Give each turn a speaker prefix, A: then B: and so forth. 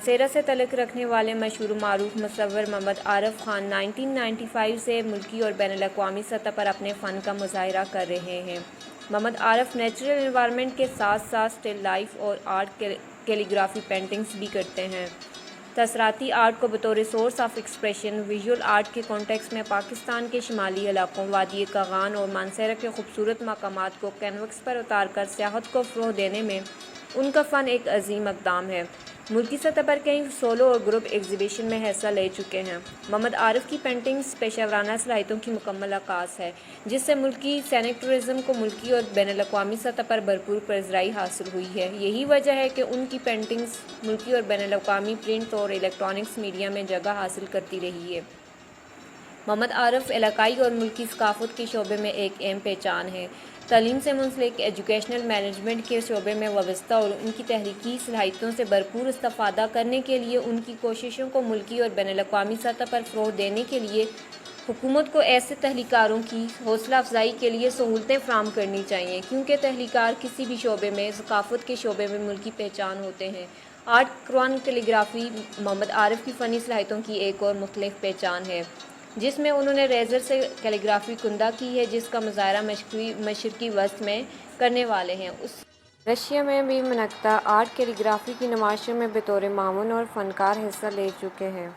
A: مانسیرا سے تعلق رکھنے والے مشہور و معروف مصور محمد عارف خان 1995 سے ملکی اور بین الاقوامی سطح پر اپنے فن کا مظاہرہ کر رہے ہیں۔ محمد عارف نیچرل انوائرنمنٹ کے ساتھ ساتھ سٹل لائف اور آرٹ کیلیگرافی پینٹنگز بھی کرتے ہیں۔ تاثراتی آرٹ کو بطور source of expression visual art کے کانٹیکسٹ میں پاکستان کے شمالی علاقوں، وادی کاغان اور مانسیرا کے خوبصورت مقامات کو کینوس پر اتار کر سیاحت کو فروغ دینے میں ان کا فن ایک عظیم اقدام ہے۔ ملکی سطح پر کئی سولو اور گروپ ایگزیبیشن میں حصہ لے چکے ہیں۔ محمد عارف کی پینٹنگز پیشہ ورانہ صلاحیتوں کی مکمل عکاس ہے، جس سے ملکی سینک ٹورزم کو ملکی اور بین الاقوامی سطح پر بھرپور پذیرائی حاصل ہوئی ہے۔ یہی وجہ ہے کہ ان کی پینٹنگز ملکی اور بین الاقوامی پرنٹ اور الیکٹرانکس میڈیا میں جگہ حاصل کرتی رہی ہے۔ محمد عارف علاقائی اور ملکی ثقافت کے شعبے میں ایک اہم پہچان ہے۔ تعلیم سے منسلک ایجوکیشنل مینجمنٹ کے شعبے میں وابستہ اور ان کی تحریکی صلاحیتوں سے بھرپور استفادہ کرنے کے لیے ان کی کوششوں کو ملکی اور بین الاقوامی سطح پر فروغ دینے کے لیے حکومت کو ایسے تحلیلکاروں کی حوصلہ افزائی کے لیے سہولتیں فراہم کرنی چاہیے، کیونکہ تحلیلکار کسی بھی شعبے میں ثقافت کے شعبے میں ملکی پہچان ہوتے ہیں۔ آرٹ قرآن کیلیگرافی محمد عارف کی فنی صلاحیتوں کی ایک اور مختلف پہچان ہے، جس میں انہوں نے ریزر سے کیلیگرافی کندہ کی ہے، جس کا مظاہرہ مشرقی وسط میں کرنے والے ہیں۔ رشیا میں بھی منعقدہ آرٹ کیلیگرافی کی نمائشوں میں بطور معاون اور فنکار حصہ لے چکے ہیں۔